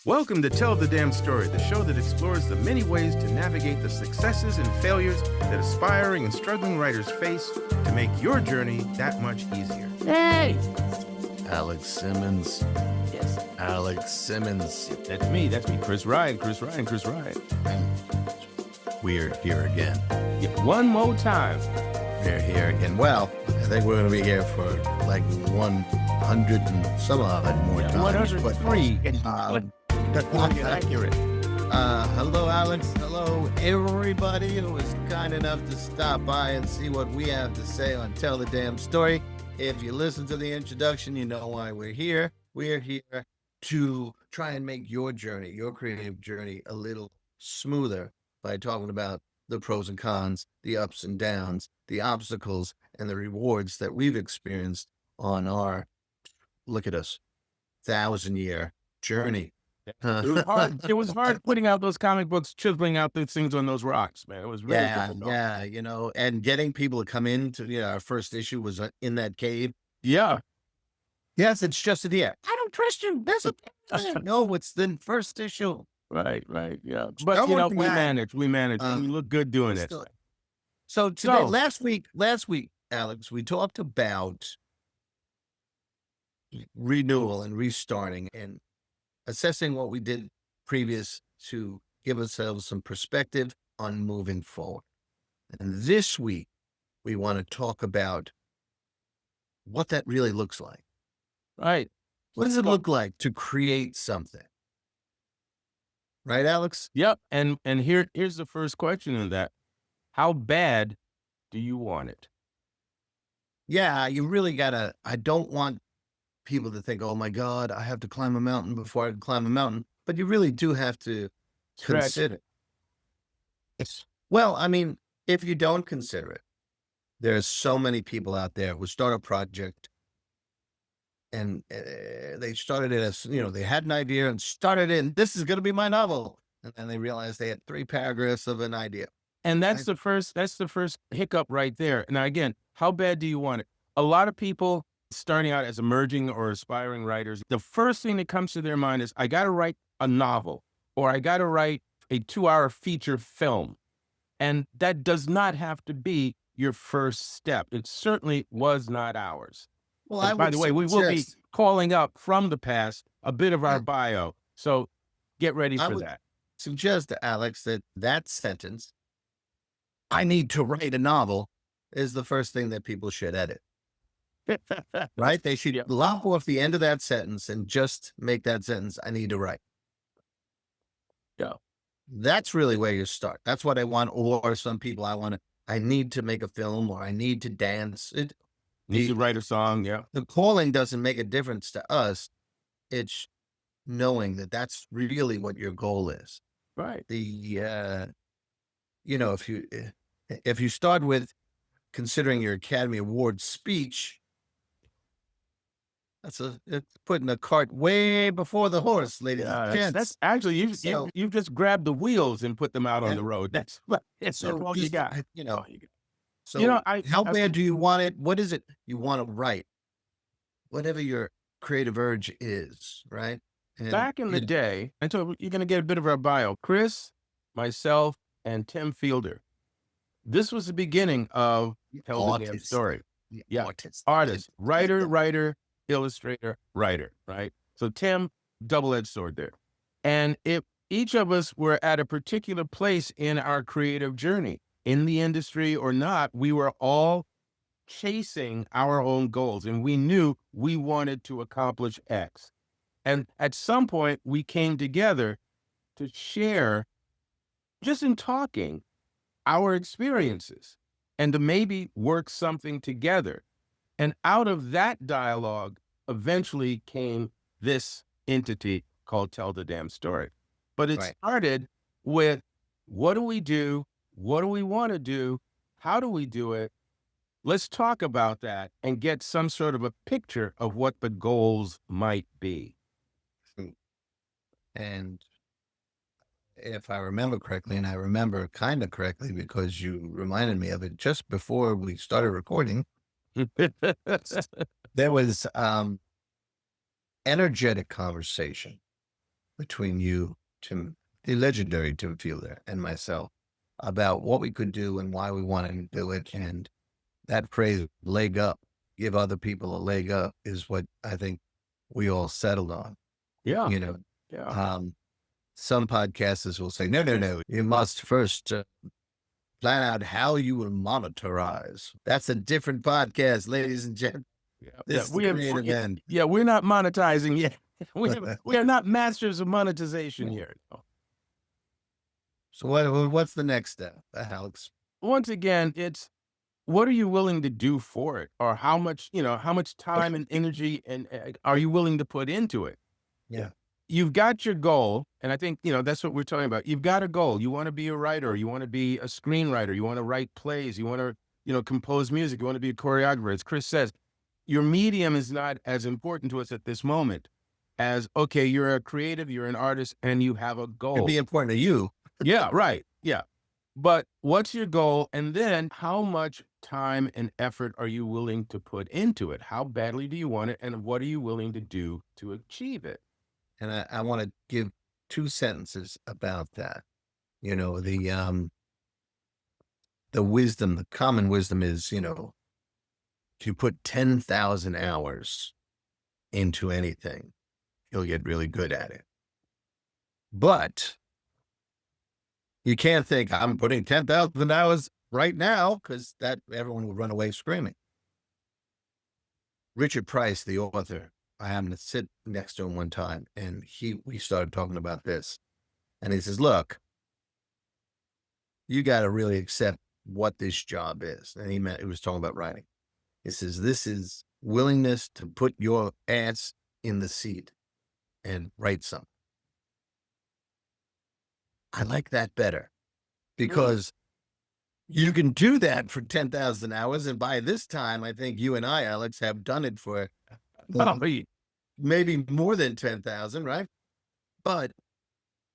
Welcome to Tell the Damn Story, the show that explores the many ways to navigate the successes and failures that aspiring and struggling writers face to make your journey that much easier. Hey! Alex Simmons. Yes. Alex Simmons. That's me, Chris Ryan. And we're here again. Yeah, one more time. We're here again. Well, I think we're going to be here for like 100 and some odd more times. 103. Accurate. Hello, Alex. Hello, everybody who was kind enough to stop by and see what we have to say on Tell the Damn Story. If you listen to the introduction, you know why we're here. We're here to try and make your journey, your creative journey, a little smoother by talking about the pros and cons, the ups and downs, the obstacles, and the rewards that we've experienced on our, look at us, 1,000-year journey. It was hard putting out those comic books, chiseling out those things on those rocks, man. It was really difficult. Yeah, and getting people to come in to, our first issue was in that cave. Yeah. Yes, it's just the air. I don't trust you. No, it's the first issue. Right, yeah. But, we managed. We look good doing it. So today, last week, Alex, we talked about renewal and restarting and assessing what we did previous to give ourselves some perspective on moving forward. And this week, we want to talk about what that really looks like. Right. What does it look like to create something? Right, Alex? Yep. And here's the first question in that. How bad do you want it? Yeah, you really gotta, I don't want people to think, oh my God, I have to climb a mountain before I can climb a mountain. But you really do have to consider it. Well, I mean, if you don't consider it, there's so many people out there who start a project and they started it as, they had an idea and started it, and this is going to be my novel. And then they realized they had 3 paragraphs of an idea. And that's the first hiccup right there. Now, again, how bad do you want it? A lot of people starting out as emerging or aspiring writers, the first thing that comes to their mind is, I got to write a novel, or I got to write a 2-hour feature film. And that does not have to be your first step. It certainly was not ours. Well, by the way, we will be calling up from the past a bit of our bio. So get ready for that. Suggest, Alex, that sentence, I need to write a novel, is the first thing that people should edit. Right? They should lop off the end of that sentence and just make that sentence, I need to write. Yeah. That's really where you start. That's what I want. Or some people, I need to make a film, or I need to dance. Need to write a song. Yeah. The calling doesn't make a difference to us. It's knowing that that's really what your goal is. Right. If you start with considering your Academy Award speech, it's putting a cart way before the horse, ladies and gents. That's actually, you've just grabbed the wheels and put them out on the road. That's all you got. So how bad do you want it? What is it you want to write? Whatever your creative urge is, right? And back in the day, I told you, you're going to get a bit of our bio. Chris, myself, and Tim Fielder. This was the beginning of Tell the Damn Story. Yeah, artist, writer, illustrator, writer, right? So Tim, double-edged sword there. And if each of us were at a particular place in our creative journey, in the industry or not, we were all chasing our own goals, and we knew we wanted to accomplish X. And at some point, we came together to share, just in talking, our experiences and to maybe work something together. And out of that dialogue, eventually came this entity called Tell the Damn Story. But it started with, what do we do? What do we want to do? How do we do it? Let's talk about that and get some sort of a picture of what the goals might be. And if I remember correctly, and I remember kind of correctly because you reminded me of it just before we started recording, there was energetic conversation between you, Tim, the legendary Tim Fielder, and myself about what we could do and why we wanted to do it. And that phrase, leg up, give other people a leg up, is what I think we all settled on. Yeah. You know, Yeah. some podcasters will say, no, you must first plan out how you will monetize. That's a different podcast, ladies and gentlemen. This is the creative end. Yeah, we're not monetizing yet. We are not masters of monetization here. No. So what's the next step, Alex? Once again, it's what are you willing to do for it, or how much time and energy and are you willing to put into it? Yeah. You've got your goal, and I think that's what we're talking about. You've got a goal. You want to be a writer. You want to be a screenwriter. You want to write plays. You want to compose music. You want to be a choreographer. As Chris says, your medium is not as important to us at this moment as, okay, you're a creative, you're an artist, and you have a goal. It'd be important to you. Yeah, right. Yeah. But what's your goal? And then how much time and effort are you willing to put into it? How badly do you want it? And what are you willing to do to achieve it? And I want to give 2 sentences about that. The wisdom, the common wisdom is, if you put 10,000 hours into anything, you'll get really good at it. But you can't think I'm putting 10,000 hours right now, because that everyone will run away screaming. Richard Price, the author, I happened to sit next to him one time, and we started talking about this. And he says, look, you got to really accept what this job is. And he was talking about writing. He says, this is willingness to put your ass in the seat and write something. I like that better, because you can do that for 10,000 hours. And by this time, I think you and I, Alex, have done it for maybe more than 10,000, right? But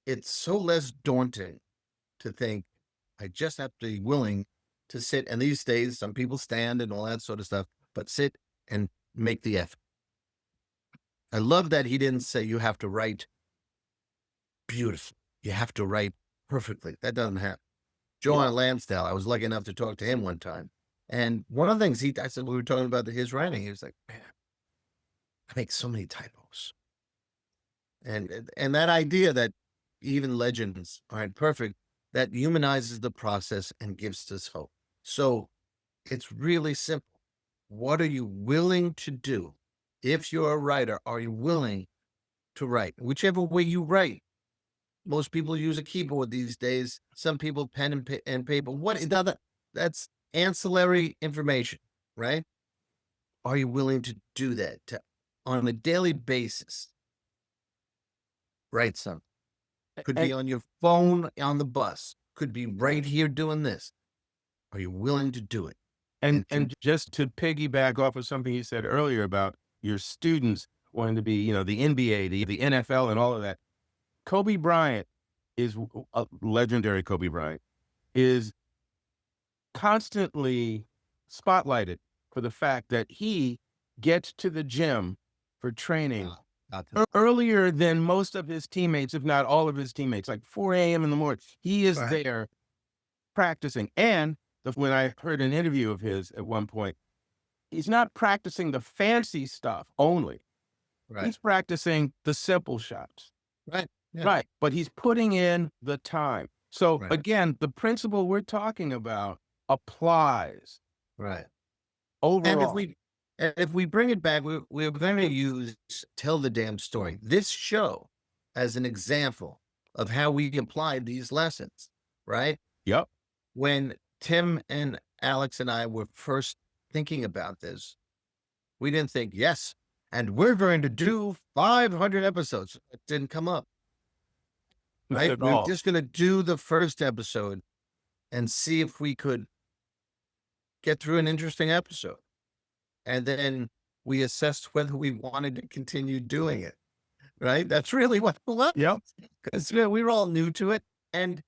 it's so less daunting to think, I just have to be willing to sit. And these days, some people stand and all that sort of stuff, but sit and make the effort. I love that he didn't say you have to write beautifully. You have to write perfectly. That doesn't happen. John Lansdale, I was lucky enough to talk to him one time. And one of the things I said, we were talking about his writing. He was like, man, I make so many typos. And that idea that even legends aren't perfect, that humanizes the process and gives us hope. So it's really simple. What are you willing to do? If you're a writer, are you willing to write? Whichever way you write. Most people use a keyboard these days. Some people pen and paper. That's ancillary information, right? Are you willing to do that on a daily basis? Write something. Could be on your phone, on the bus. Could be right here doing this. Are you willing to do it? And just to piggyback off of something you said earlier about your students wanting to be, the NBA, the NFL, and all of that. Kobe Bryant is a legendary. Kobe Bryant is constantly spotlighted for the fact that he gets to the gym for training earlier than most of his teammates, if not all of his teammates, like 4 a.m. in the morning. He is there practicing. And when I heard an interview of his at one point, he's not practicing the fancy stuff only. Right. He's practicing the simple shots. Right. Yeah. Right. But he's putting in the time. So again, the principle we're talking about applies. Right. Overall. And if we bring it back, we're going to use Tell the Damn Story, this show, as an example of how we applied these lessons, right? Yep. When Tim and Alex and I were first thinking about this, we didn't think, yes, and we're going to do 500 episodes. It didn't come up. Right? We're just going to do the first episode and see if we could get through an interesting episode. And then we assessed whether we wanted to continue doing it. Right? That's really what it was. Yep. Because we were all new to it. And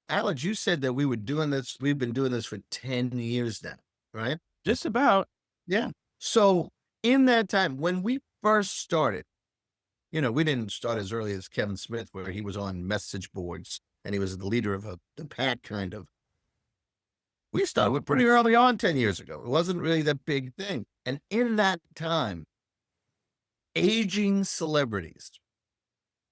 Alex, you said that we were doing this. We've been doing this for 10 years now, right? Just about. Yeah. So in that time, when we first started, we didn't start as early as Kevin Smith, where he was on message boards and he was the leader of the pack, kind of. We started pretty early on 10 years ago. It wasn't really that big thing. And in that time, aging celebrities,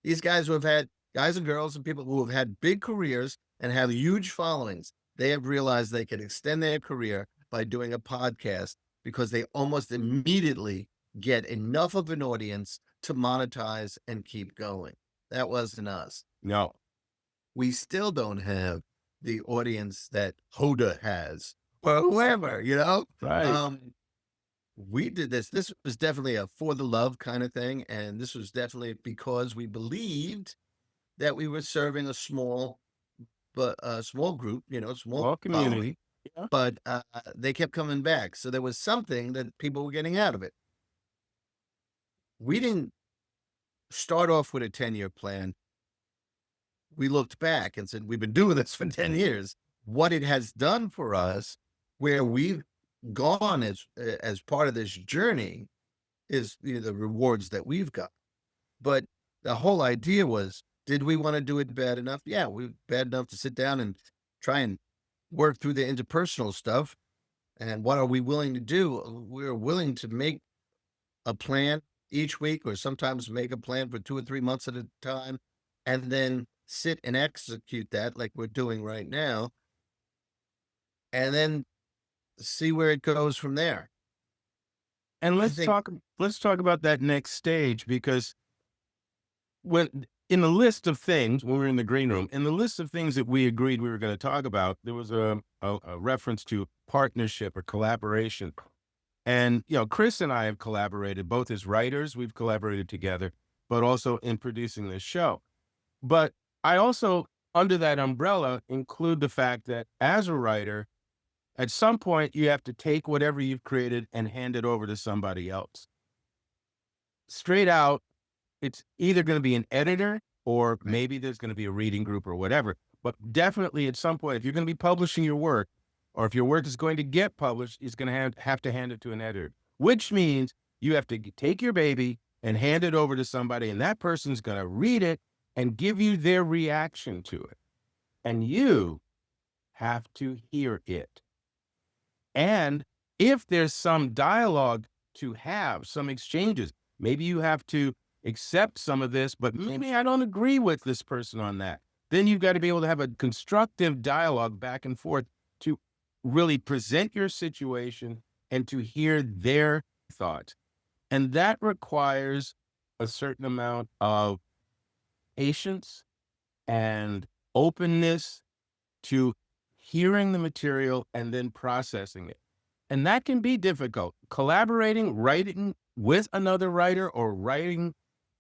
these guys who have had guys and girls and people who have had big careers and have huge followings, they have realized they can extend their career by doing a podcast because they almost immediately get enough of an audience to monetize and keep going. That wasn't us. No. We still don't have the audience that Hoda has or whoever, Right. We did this. This was definitely a for the love kind of thing. And this was definitely because we believed that we were serving a small, but a small group, small Small following, community. Yeah. but they kept coming back. So there was something that people were getting out of it. We didn't start off with a 10-year plan. We looked back and said, we've been doing this for 10 years. What it has done for us, where we've gone as part of this journey, is the rewards that we've got. But the whole idea was, did we want to do it bad enough? Yeah, we bad enough to sit down and try and work through the interpersonal stuff. And what are we willing to do? We're willing to make a plan each week, or sometimes make a plan for 2 or 3 months at a time, and then sit and execute that like we're doing right now, and then see where it goes from there. And I let's think talk about that next stage, because when in the list of things, when we were in the green room, in the list of things that we agreed we were going to talk about, there was a reference to partnership or collaboration. And, Chris and I have collaborated both as writers, we've collaborated together, but also in producing this show. But I also, under that umbrella, include the fact that as a writer, at some point, you have to take whatever you've created and hand it over to somebody else. Straight out, it's either going to be an editor, or right. maybe there's going to be a reading group or whatever. But definitely at some point, if you're going to be publishing your work, or if your work is going to get published, it's going to have to hand it to an editor, which means you have to take your baby and hand it over to somebody, and that person's going to read it and give you their reaction to it. And you have to hear it. And if there's some dialogue to have, some exchanges, maybe you have to accept some of this, but maybe I don't agree with this person on that. Then you've got to be able to have a constructive dialogue back and forth to really present your situation and to hear their thoughts. And that requires a certain amount of patience and openness to hearing the material and then processing it. And that can be difficult. Collaborating, writing with another writer, or writing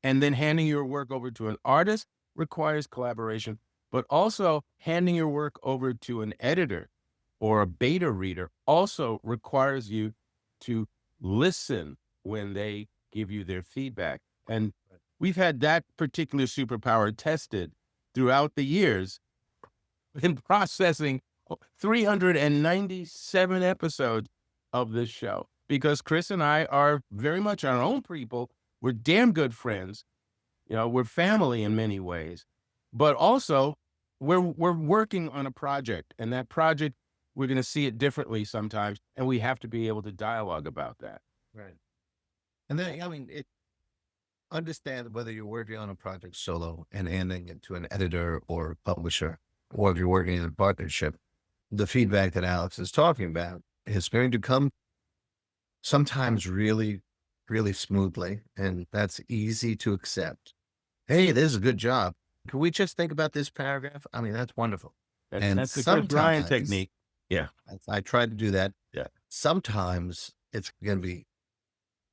and then handing your work over to an artist, requires collaboration, but also handing your work over to an editor or a beta reader also requires you to listen when they give you their feedback. And we've had that particular superpower tested throughout the years in processing 397 episodes of this show, because Chris and I are very much our own people. We're damn good friends. We're family in many ways, but also we're working on a project, and that project, we're going to see it differently sometimes, and we have to be able to dialogue about that. Right. And then, understand whether you're working on a project solo and handing it to an editor or publisher, or if you're working in a partnership, the feedback that Alex is talking about is going to come sometimes really, really smoothly, and that's easy to accept. Hey, this is a good job. Can we just think about this paragraph? I mean, that's wonderful. And That's the Chris Bryant sometimes, technique. Yeah. I try to do that. Yeah. Sometimes it's going to be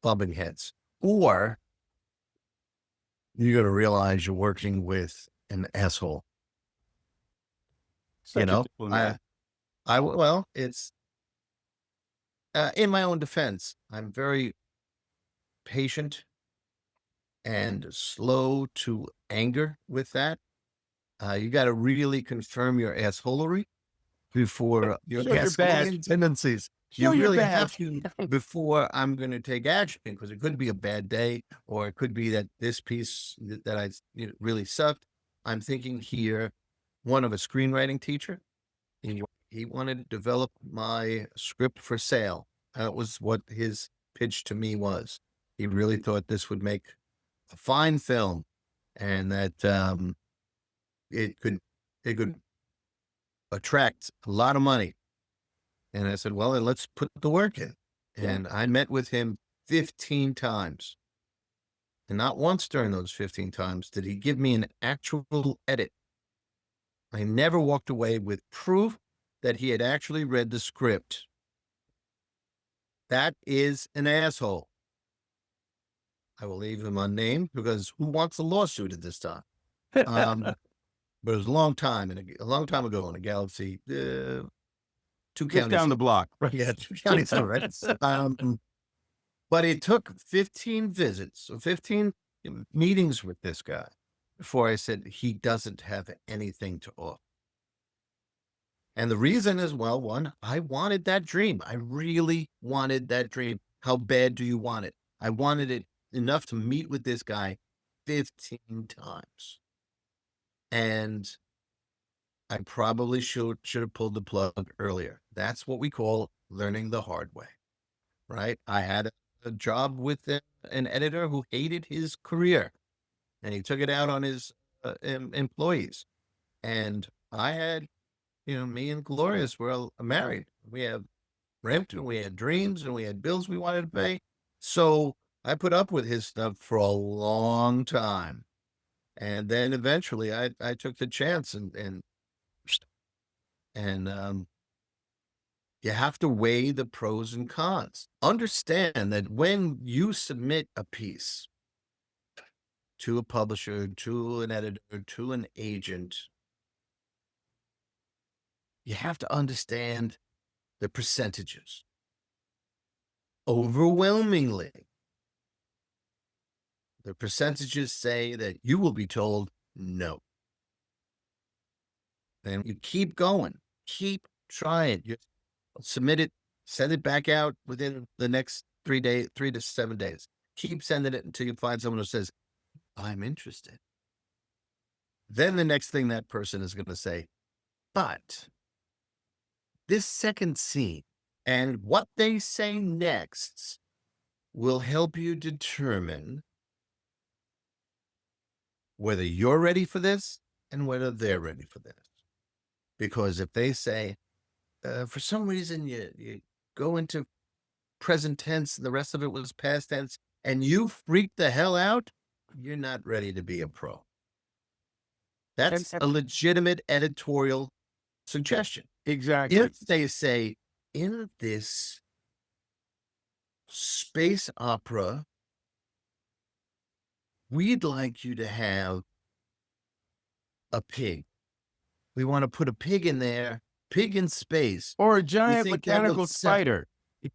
bumping heads, or you're going to realize you're working with an asshole. Such a diplomat. Well, it's in my own defense, I'm very patient and slow to anger with that. You got to really confirm your assholery before your Sure, you're bad. gaslighting tendencies Show You your really have badge. to before I'm going to take action, because it could be a bad day, or it could be that this piece that really sucked. I'm thinking here, one of a screenwriting teacher. He wanted to develop my script for sale. That was what his pitch to me was. He really thought this would make a fine film, and that it could it could attract a lot of money. And I said, well, then let's put the work in. Yeah. And I met with him 15 times. And not once during those 15 times did he give me an actual edit. I never walked away with proof that he had actually read the script. That is an asshole. I will leave him unnamed, because who wants a lawsuit at this time? But it was a long time, and a long time ago in a galaxy, two Just counties down the block. Yeah, 2 counties over, right? But it took 15 visits, so 15 meetings with this guy before I said he doesn't have anything to offer. And the reason is, well, one, I wanted that dream. I really wanted that dream. How bad do you want it? I wanted it enough to meet with this guy 15 times. And I probably should have pulled the plug earlier. That's what we call learning the hard way, right? I had a job with an editor who hated his career, and he took it out on his employees. And I had, me and Glorious were married. We have rent, and we had dreams, and we had bills we wanted to pay. So I put up with his stuff for a long time. And then eventually I took the chance, and you have to weigh the pros and cons. Understand that when you submit a piece to a publisher, to an editor, to an agent, you have to understand the percentages. Overwhelmingly, the percentages say that you will be told no. And you keep going, keep trying. You submit it, send it back out within the next 3 to 7 days. Keep sending it until you find someone who says, I'm interested. Then the next thing that person is going to say, but this second scene and what they say next will help you determine whether you're ready for this and whether they're ready for this. Because if they say, for some reason, you go into present tense and the rest of it was past tense, and you freak the hell out, you're not ready to be a pro. That's a legitimate editorial suggestion. Exactly. If they say, in this space opera, we'd like you to have a pig. We want to put a pig in there, pig in space. Or a giant mechanical spider.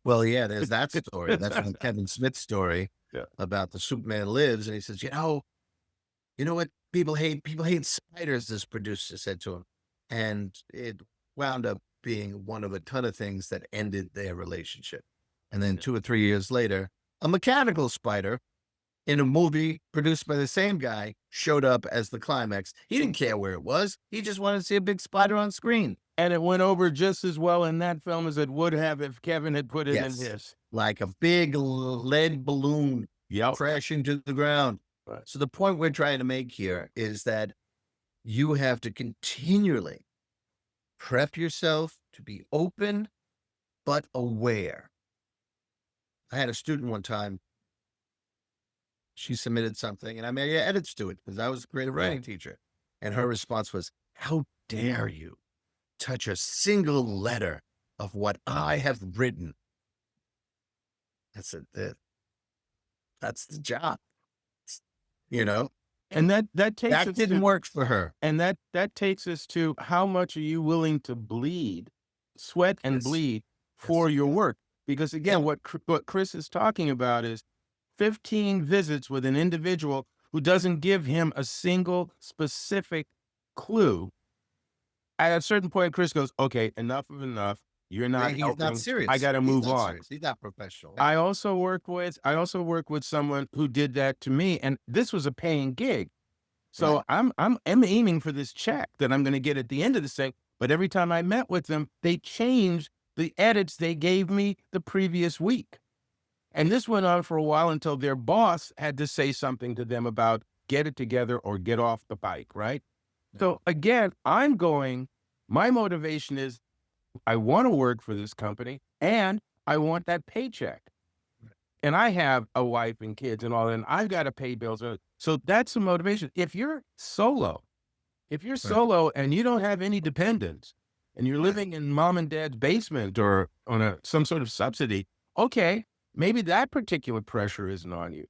Well, yeah, there's that story. That's from Kevin Smith's story about the Superman Lives. And he says, you know what people hate? People hate spiders, this producer said to him. And it wound up being one of a ton of things that ended their relationship. And then 2 or 3 years later, a mechanical spider in a movie produced by the same guy showed up as the climax. He didn't care where it was. He just wanted to see a big spider on screen. And it went over just as well in that film as it would have if Kevin had put it in his. Like a big lead balloon crashing to the ground. Right. So the point we're trying to make here is that you have to continually prep yourself to be open but aware. I had a student one time. She submitted something, and I made edits to it because I was a creative writing teacher. And her response was, how dare you touch a single letter of what I have written? I said, that's the job, And that takes that didn't work for her. And that takes us to how much are you willing to bleed, sweat and bleed for your work? Because again, what Chris is talking about is 15 visits with an individual who doesn't give him a single specific clue. At a certain point, Chris goes, okay, enough of enough. You're not He's not helping. I serious. got to He's move not on. serious. He's not professional. I also work with someone who did that to me, and this was a paying gig. Right. So I'm aiming for this check that I'm going to get at the end of the thing. But every time I met with them, they changed the edits they gave me the previous week. And this went on for a while until their boss had to say something to them about get it together or get off the bike, right? So again, my motivation is I want to work for this company and I want that paycheck. And I have a wife and kids and all that, and I've got to pay bills. So that's the motivation. If you're Right. solo and you don't have any dependents and you're living in mom and dad's basement or on some sort of subsidy, okay, maybe that particular pressure isn't on you.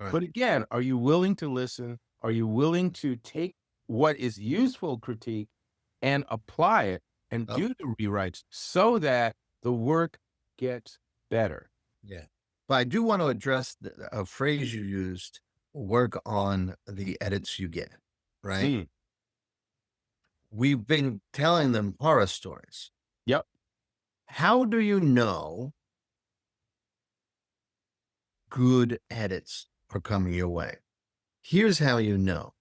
Right. But again, are you willing to listen? Are you willing to take what is useful critique and apply it and Oh, do the rewrites so that the work gets better? yeah. But I do want to address a phrase you used, work on the edits you get, right? Mm, We've been telling them horror stories. yep. How do you know good edits are coming your way? Here's how you know.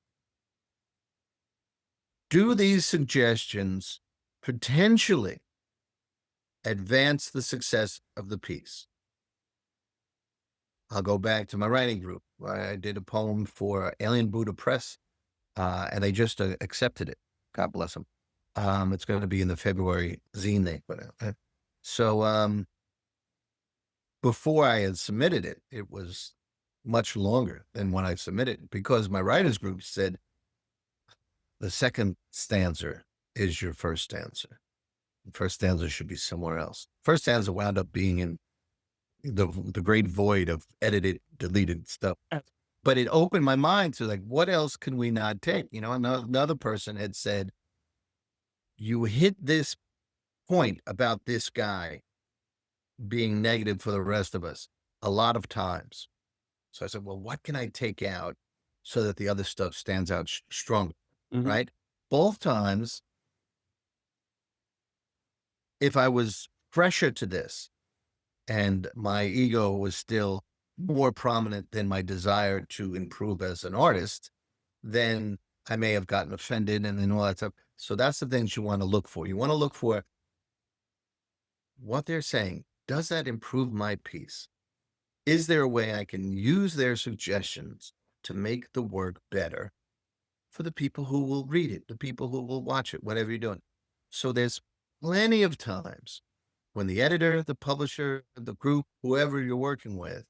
Do these suggestions potentially advance the success of the piece? I'll go back to my writing group where I did a poem for Alien Buddha Press, and they just accepted it. God bless them. It's going to be in the February zine they put out. So before I had submitted it, it was much longer than when I submitted because my writers group said the second stanza is your first stanza. The first stanza should be somewhere else. First stanza wound up being in the great void of edited, deleted stuff. But it opened my mind to like, what else can we not take? You know, another person had said, you hit this point about this guy being negative for the rest of us a lot of times. So I said, well, what can I take out so that the other stuff stands out stronger? Mhm. Right. Both times, if I was fresher to this and my ego was still more prominent than my desire to improve as an artist, then I may have gotten offended and then all that stuff. So that's the things you want to look for. You want to look for what they're saying. Does that improve my piece? Is there a way I can use their suggestions to make the work better for the people who will read it, the people who will watch it, whatever you're doing? So there's plenty of times when the editor, the publisher, the group, whoever you're working with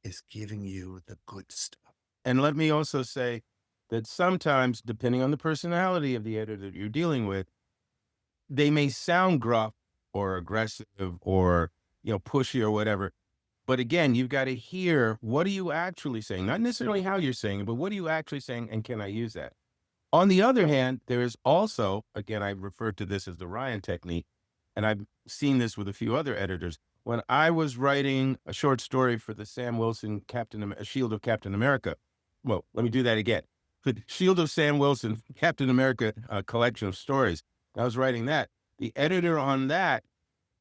is giving you the good stuff. And let me also say that sometimes, depending on the personality of the editor that you're dealing with, they may sound gruff or aggressive or, pushy or whatever. But again, you've got to hear, what are you actually saying? Not necessarily how you're saying it, but what are you actually saying? And can I use that? On the other hand, there is also, again, I referred to this as the Ryan technique, and I've seen this with a few other editors. When I was writing a short story for the Sam Wilson Shield of Captain America, well, let me do that again. The Shield of Sam Wilson Captain America collection of stories. I was writing that. The editor on that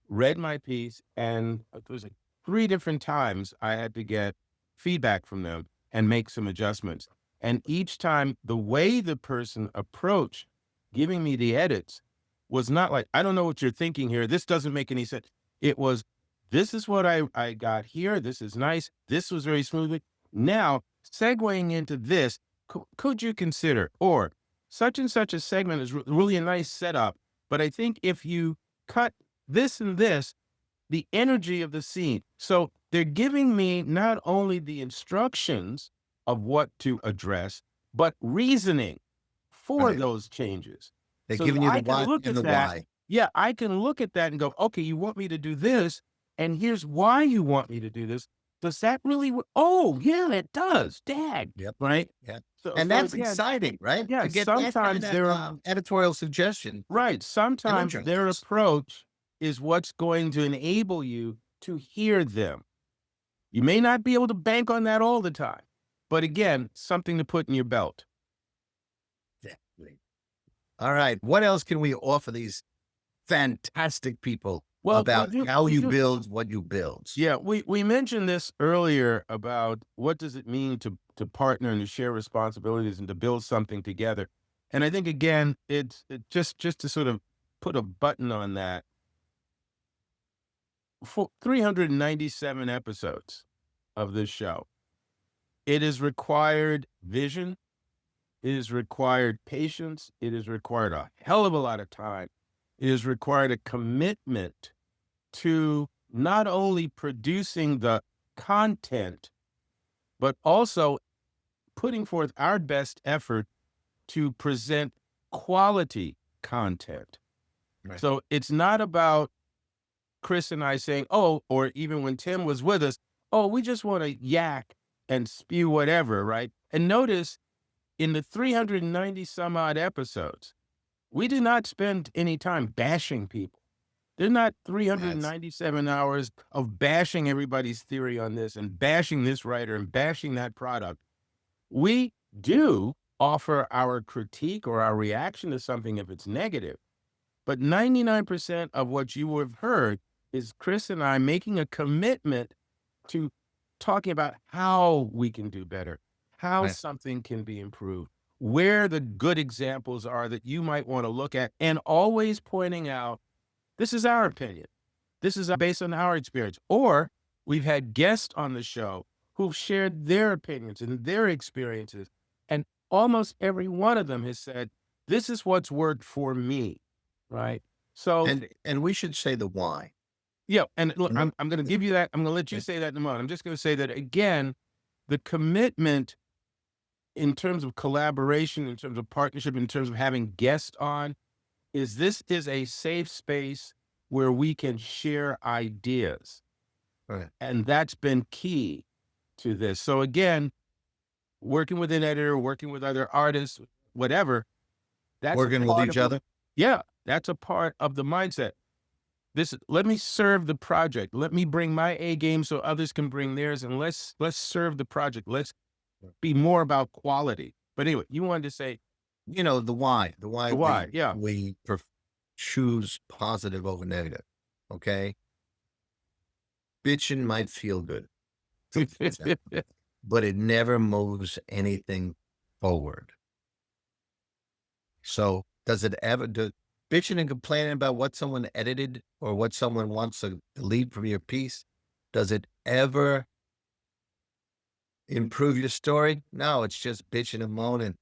read my piece, and it was like 3 different times I had to get feedback from them and make some adjustments. And each time, the way the person approached giving me the edits was not like, I don't know what you're thinking here. This doesn't make any sense. It was, this is what I got here. This is nice. This was very smoothly. Now, segueing into this, could you consider, or such and such a segment is really a nice setup, but I think if you cut this and this, the energy of the scene. So they're giving me not only the instructions of what to address, but reasoning for Right. those changes. They're So that giving you the I can what look and at the that. why. Yeah, I can look at that and go, okay, you want me to do this, and here's why you want me to do this. Does that really? Oh, yeah, it does. Dag, Yep. right? Yeah. So, And so that's again, exciting, right? yeah, To get that kind sometimes there are of editorial suggestion right. Sometimes their energizes. approach is what's going to enable you to hear them. You may not be able to bank on that all the time, but again, something to put in your belt. Definitely. All right. What else can we offer these fantastic people Well, about how you build what you build. Yeah, we mentioned this earlier about what does it mean to partner and to share responsibilities and to build something together. And I think again, just to sort of put a button on that, for 397 episodes of this show, it has required vision, it has required patience, it has required a hell of a lot of time. It has required a commitment to not only producing the content, but also putting forth our best effort to present quality content. Right. So it's not about Chris and I saying, oh, or even when Tim was with us, oh, we just want to yak and spew whatever, right? And notice in the 390 some odd episodes, we did not spend any time bashing people. There's not That's 397 hours of bashing everybody's theory on this and bashing this writer and bashing that product. We do offer our critique or our reaction to something if it's negative, but 99% of what you have heard is Chris and I making a commitment to talking about how we can do better, how right. something can be improved, where the good examples are that you might want to look at, and always pointing out this is our opinion. This is based on our experience. Or we've had guests on the show who've shared their opinions and their experiences. And almost every one of them has said, this is what's worked for me. Right. So, And we should say the why. yeah. And look, You know? I'm going to give you that. I'm going to let you say that in a moment. I'm just going to say that again, the commitment in terms of collaboration, in terms of partnership, in terms of having guests on, is this is a safe space where we can share ideas. Right. And that's been key to this. So again, working with an editor, working with other artists, whatever, that's a Working with part each of other. yeah, that's a part of the mindset. Let me serve the project. Let me bring my A game so others can bring theirs, and let's serve the project. Let's be more about quality. But anyway, you wanted to say The why. The why the why. Yeah. we choose positive over negative. Okay. Bitching might feel good, but it never moves anything forward. So does it ever do bitching and complaining about what someone edited or what someone wants to delete from your piece? Does it ever improve your story? No, it's just bitching and moaning.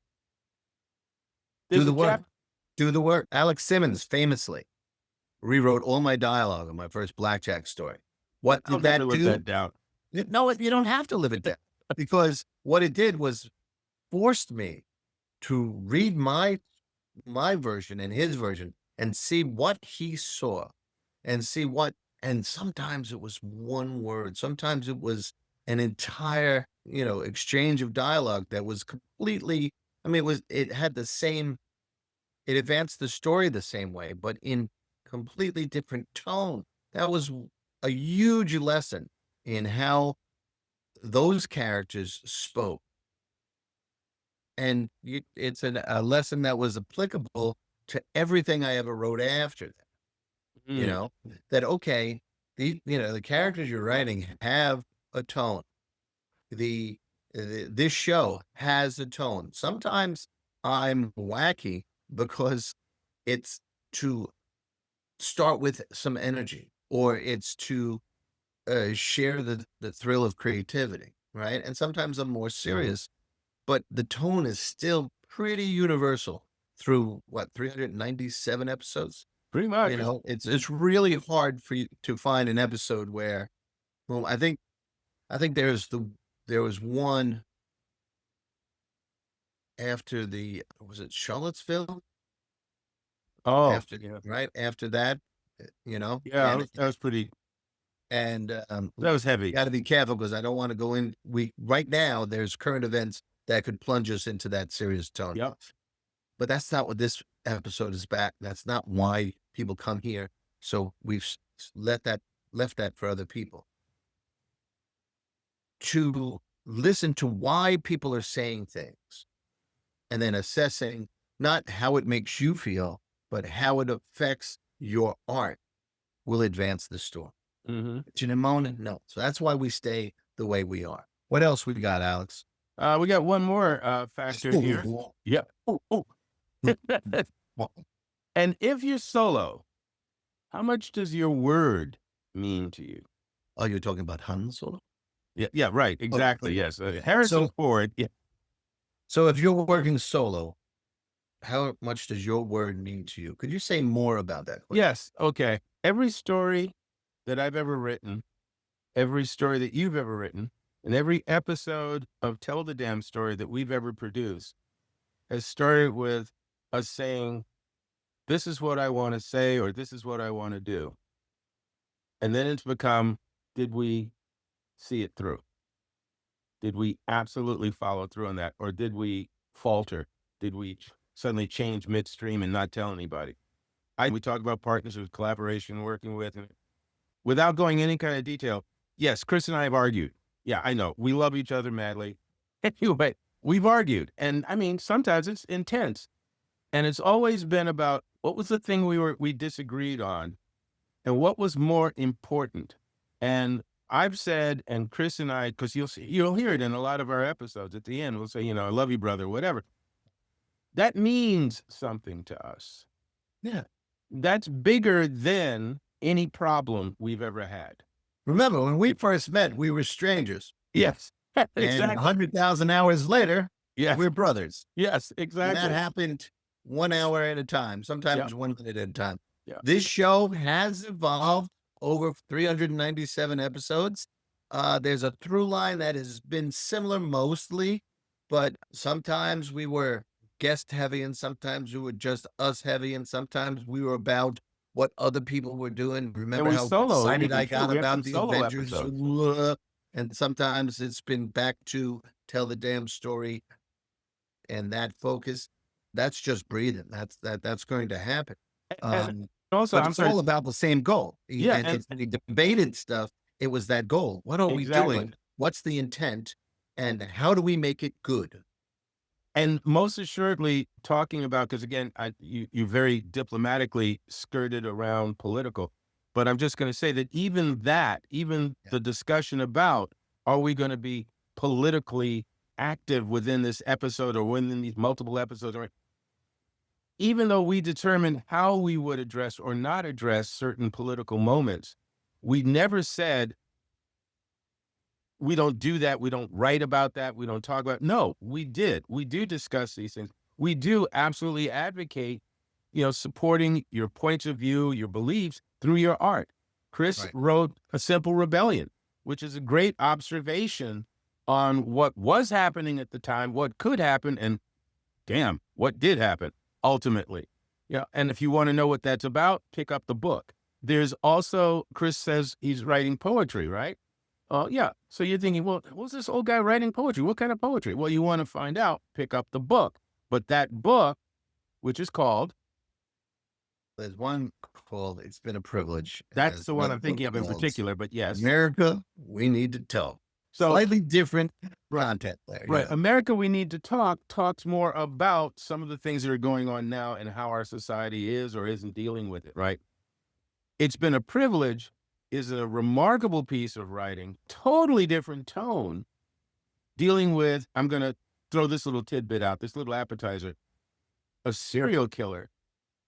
Do There's the a work. chap. Do the work. Alex Simmons famously rewrote all my dialogue in my first blackjack story. What I'll did never that live do? that down. No, you don't have to live it down because what it did was forced me to read my version and his version and see what he saw and see what and sometimes it was one word, sometimes it was an entire, exchange of dialogue that was completely it had the same it advanced the story the same way, but in completely different tone. That was a huge lesson in how those characters spoke. And it's a lesson that was applicable to everything I ever wrote after that. You Mm. know, that okay, the characters you're writing have a tone. This show has a tone. Sometimes I'm wacky because it's to start with some energy or it's to share the thrill of creativity, right? And sometimes I'm more serious, but the tone is still pretty universal through what 397 episodes. Pretty much. It's really hard for you to find an episode where, well, I think there was one after was it Charlottesville? Oh, After yeah. right after that, Yeah, that was pretty and that was heavy. got to be careful because I don't want to go in. Right now there's current events that could plunge us into that serious tone. Yep. But that's not what this episode is back. That's not why people come here. So we've left that for other people to listen to why people are saying things and then assessing not how it makes you feel, but how it affects your art will advance the story. Mm-hmm. But in a moment, no. So that's why we stay the way we are. What else we got, Alex? We got one more factor here. Yep. And if you're solo, how much does your word mean to you? Oh, you're talking about Han Solo? Yeah, right. Exactly. Yes. Harrison Ford. Yeah. So if you're working solo, how much does your word mean to you? Could you say more about that question? Yes. Okay. Every story that I've ever written, every story that you've ever written, and every episode of Tell the Damn Story that we've ever produced has started with us saying, this is what I want to say, or this is what I want to do. And then it's become, did we see it through? Did we absolutely follow through on that? Or did we falter? Did we suddenly change midstream and not tell anybody? We talk about partnership, collaboration, working with, and without going any kind of detail. Yes, Chris and I have argued. Yeah, I know. We love each other madly. Anyway, we've argued. And I mean, sometimes it's intense. And it's always been about what was the thing we disagreed on and what was more important. And I've said, and Chris and I, because you'll hear it in a lot of our episodes at the end, we'll say, I love you, brother, whatever. That means something to us. Yeah. That's bigger than any problem we've ever had. Remember, when we first met, we were strangers. Yes. Exactly. And 100,000 hours later, we're brothers. Yes, exactly. And that happened 1 hour at a time, sometimes Yep. 1 minute at a time. Yeah. This show has evolved over 397 episodes. There's a through line that has been similar mostly, but sometimes we were guest heavy and sometimes we were just us heavy and sometimes we were about what other people were doing. Remember how excited I got about the Avengers? And sometimes it's been back to Tell the Damn Story and that focus. That's just breathing. That's going to happen. Also, but it's all about the same goal. Yeah, and if we debated stuff, it was that goal. What are we doing? What's the intent? And how do we make it good? And most assuredly, talking about, because again, you very diplomatically skirted around political, but I'm just going to say that even the discussion about, are we going to be politically active within this episode or within these multiple episodes, or even though we determined how we would address or not address certain political moments, we never said, we don't do that. We don't write about that. We don't talk about. No, we did. We do discuss these things. We do absolutely advocate, supporting your points of view, your beliefs through your art. Chris wrote A Simple Rebellion, which is a great observation on what was happening at the time, what could happen, and damn, what did happen ultimately. Yeah. And if you want to know what that's about, pick up the book. There's also, Chris says he's writing poetry, right? Yeah. So you're thinking, well, what's this old guy writing poetry? What kind of poetry? Well, you want to find out, pick up the book. But that book, which is called... There's one called It's Been a Privilege. That's the one I'm thinking of in particular, but yes. America, We Need to Talk. So slightly different content there. Right. Yeah. America, We Need to Talk talks more about some of the things that are going on now and how our society is or isn't dealing with it, right? It's Been a Privilege is a remarkable piece of writing, totally different tone, dealing with, I'm going to throw this little tidbit out, this little appetizer, a serial killer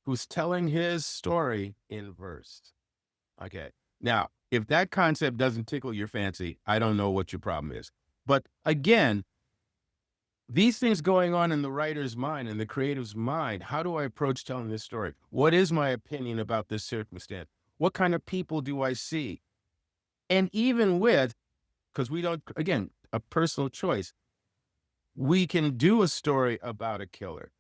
who's telling his story in verse. Okay. Now, if that concept doesn't tickle your fancy, I don't know what your problem is. But again, these things going on in the writer's mind and the creative's mind, how do I approach telling this story? What is my opinion about this circumstance? What kind of people do I see? And even with, because we don't, again, a personal choice, we can do a story about a killer.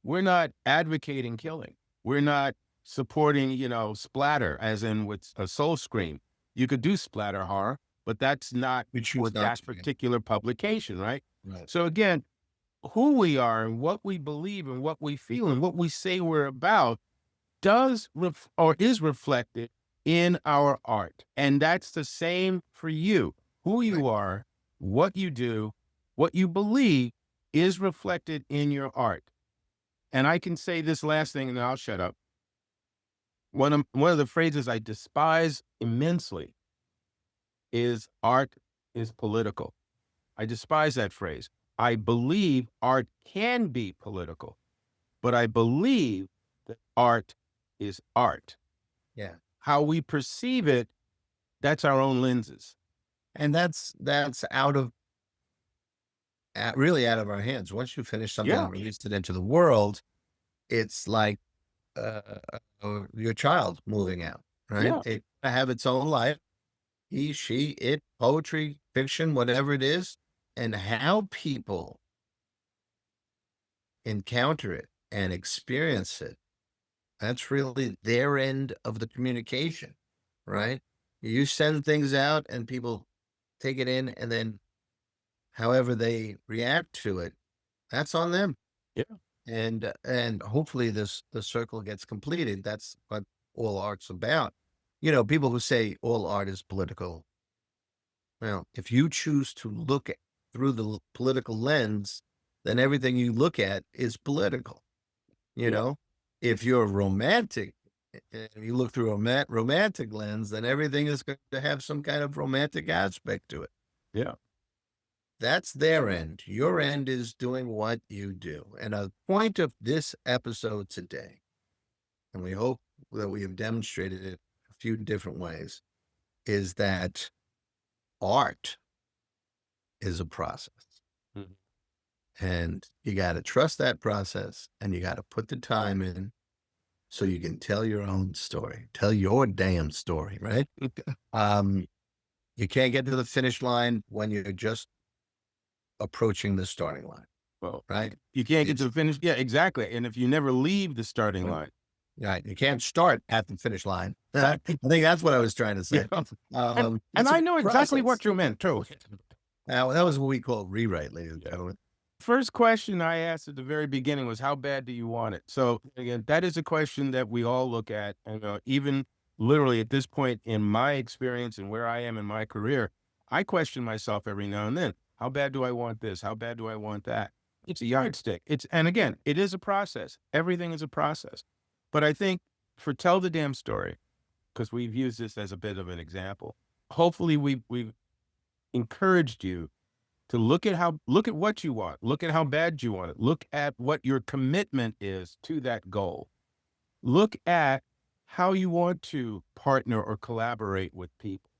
We're not advocating killing. We're not supporting, splatter, as in with a Soul Scream. You could do splatter horror, but that's not with that particular publication, right? So again, who we are and what we believe and what we feel and what we say we're about is reflected in our art. And that's the same for you. Who you are, what you do, what you believe is reflected in your art. And I can say this last thing and then I'll shut up. One of the phrases I despise immensely is art is political. I despise that phrase. I believe art can be political, but I believe that art is art. Yeah. How we perceive it, that's our own lenses. And that's out of really out of our hands. Once you finish something Yeah. and release it into the world, it's like uh, your child moving out, right? Yeah. It have its own life. He, she, it, poetry, fiction, whatever it is, and how people encounter it and experience it. That's really their end of the communication, right? You send things out and people take it in, and then however they react to it, that's on them. Yeah. And hopefully the circle gets completed. That's what all art's about. You know, people who say all art is political. Well, if you choose to look through the political lens, then everything you look at is political. You Yeah. know, if you're romantic, and you look through a romantic lens, then everything is going to have some kind of romantic aspect to it. Yeah. That's their end. Your end is doing what you do. And a point of this episode today, and we hope that we have demonstrated it a few different ways, is that art is a process. Mhm. And you got to trust that process, and you got to put the time in so you can tell your own story, tell your damn story, right? You can't get to the finish line when you're just approaching the starting line, Well, right? you can't get to the finish. Yeah, exactly. And if you never leave the starting line, Right. You can't start at the finish line. I think that's what I was trying to say. and It's I a know exactly process. what you meant too. Now, that was what we call rewrite, ladies and gentlemen. First question I asked at the very beginning was, how bad do you want it? So again, that is a question that we all look at. And even literally at this point in my experience and where I am in my career, I question myself every now and then. How bad do I want this? How bad do I want that? It's a yardstick. And again, it is a process. Everything is a process. But I think for Tell the Damn Story, because we've used this as a bit of an example, hopefully we've encouraged you to look at what you want, look at how bad you want it, look at what your commitment is to that goal, look at how you want to partner or collaborate with people.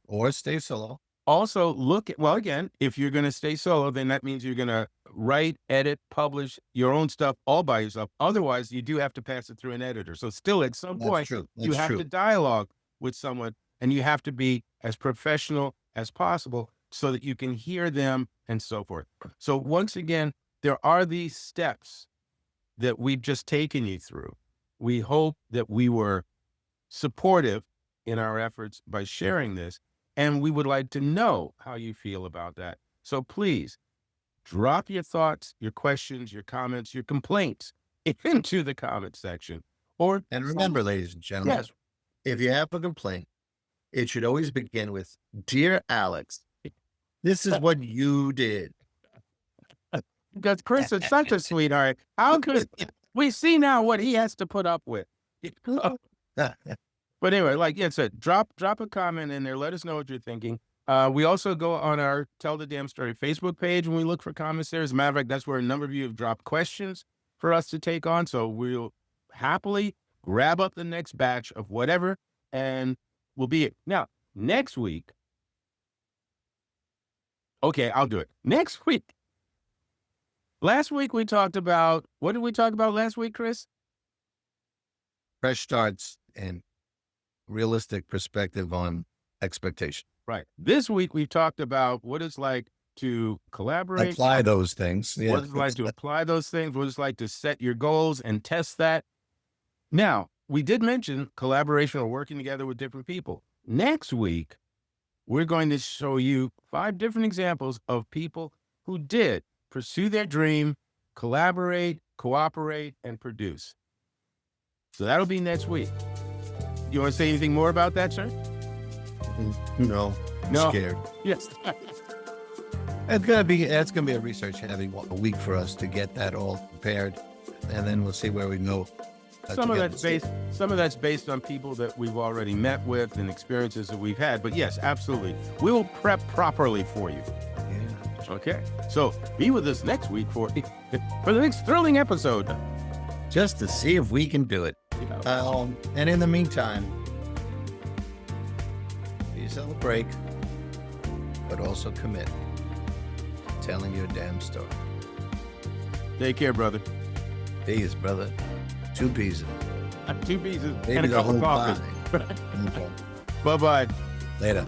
Or stay solo. Also look at, well, again, if you're going to stay solo, then that means you're going to write, edit, publish your own stuff all by yourself. Otherwise, you do have to pass it through an editor. So still at some That's point, true. you That's have true. to dialogue with someone, and you have to be as professional as possible so that you can hear them and so forth. So once again, there are these steps that we've just taken you through. We hope that we were supportive in our efforts by sharing this, and we would like to know how you feel about that. So please drop your thoughts, your questions, your comments, your complaints into the comment section. And remember, ladies and gentlemen, yes, if you have a complaint, it should always begin with, "Dear Alex, this is what you did." because Chris is such a sweetheart. How could we see now what he has to put up with? But anyway, like I said, drop a comment in there. Let us know what you're thinking. We also go on our Tell the Damn Story Facebook page when we look for comments there. As a matter of fact, that's where a number of you have dropped questions for us to take on. So we'll happily grab up the next batch of whatever, and we'll be it. Now, next week, okay, I'll do it. Next week. Last week we talked about, what did we talk about last week, Chris? Fresh starts and realistic perspective on expectation. Right. This week we've talked about what it's like to collaborate. Apply those things. What it's like to apply those things, what it's like to set your goals and test that. Now, we did mention collaboration or working together with different people. Next week, we're going to show you 5 different examples of people who did pursue their dream, collaborate, cooperate, and produce. So that'll be next week. You want to say anything more about that, sir? No. No. Scared. Yes. That's gonna be a research heavy week for us to get that all prepared, and then we'll see where we go Some of that's based on people that we've already met with and experiences that we've had. But yes, absolutely. We'll prep properly for you. Yeah. Okay. So be with us next week for the next thrilling episode. Just to see if we can do it. And in the meantime, give yourself a break, but also commit to telling your damn story. Take care, brother. Peace, brother. 2 pieces. 2 pieces Maybe and a the cup of whole coffee. pie. Okay. Bye-bye. Later.